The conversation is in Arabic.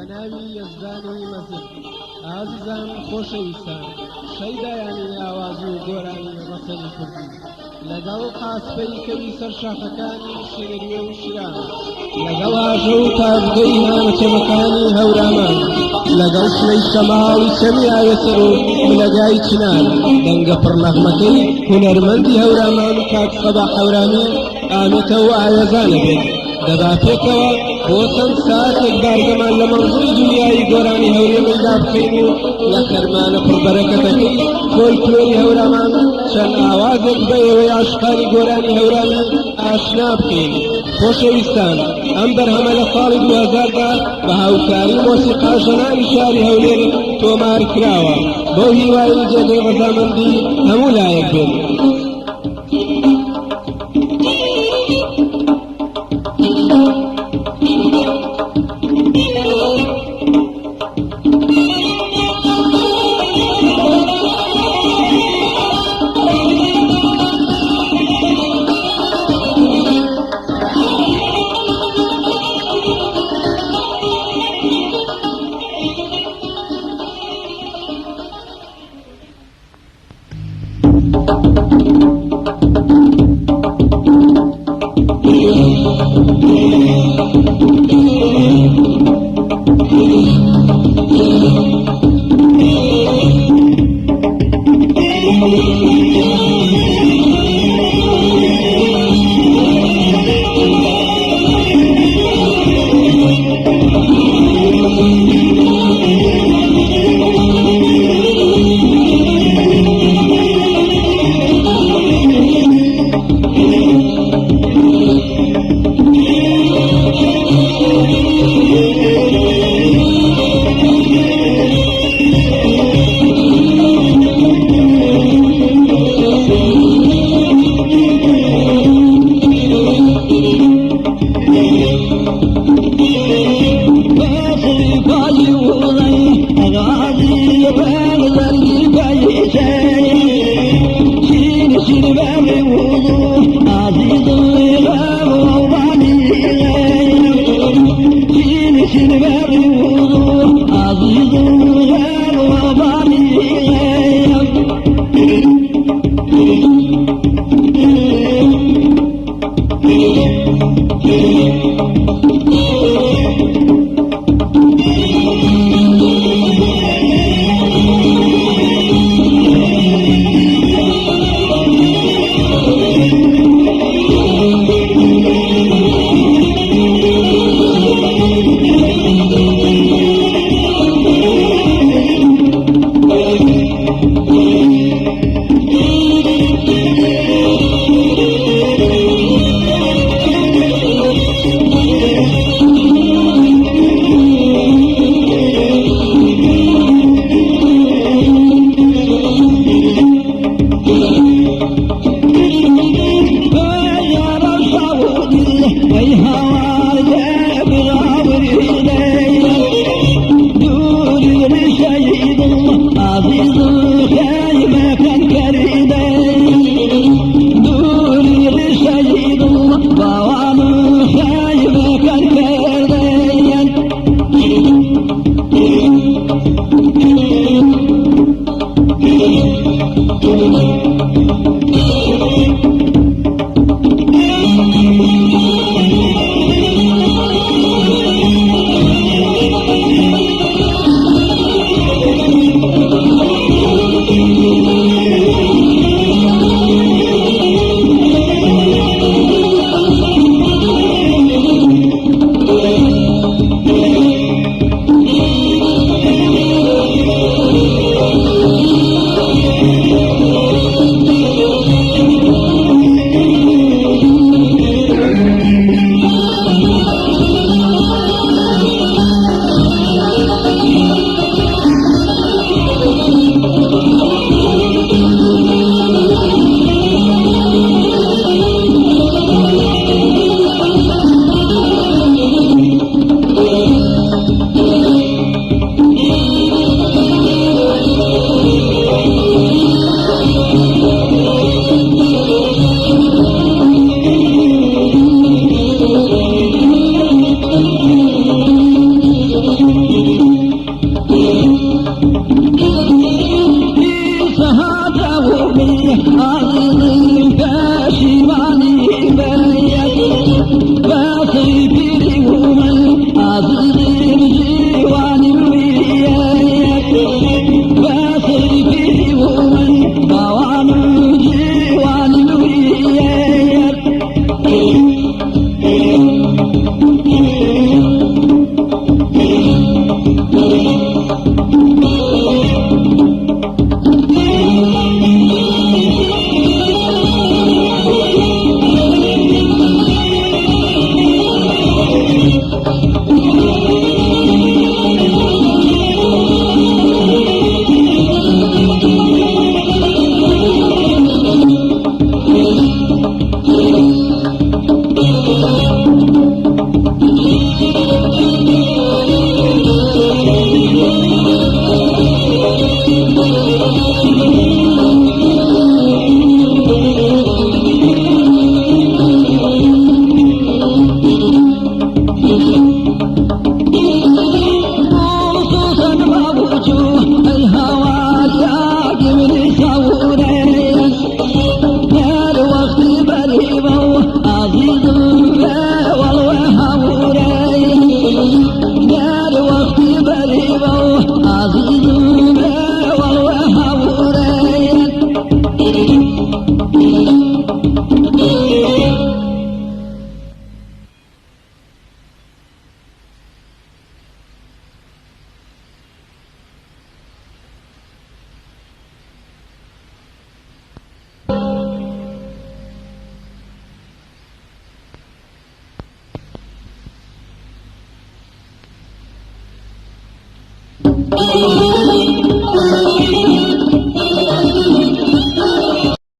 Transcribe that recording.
بەناوی یەزدانەوەی مەزن ئازیزان خۆشەویستان شەیدایانی ئاواز و گۆرانی ڕەسەنی کوردی لەگەڵ قاسپەی کەوی سەر شاخەکانی شێریە و شیران لەگەڵ ئاژە و تاژگەی نامەچەمەکانی هەورامان لەگەڵ سلەی شەماڵی چەمی ئاوێسەر و ملەگای چنار دەنگە پڕنەغمەکەی هونەرمەندی هەورامان و کاک سەبا حەورامی ئامێتەوە ئاوێزانە بێت دەبا پێکەوە بۆ چەند ساتێک بارگەمان لە مەنزڵی دنیای گۆرانی هەورێمەیدا بکەین و لە خەرمانە پڕبەرەکەتەکەی فۆلکلۆری هەورامان چەند ئاوازێک بە ئێوەی عاشقانی گۆرانی هەورامە ئاشنا بکەین. خۆشەویستان، ئەم بەرهەمە لە ساڵی 2000دا بە هاوکاری مۆسیقا ژەنانی شاری هەولێر تۆمار کراوە بۆ هیوای جێگەی ڕەزامەندی هەموو لایەک بێت.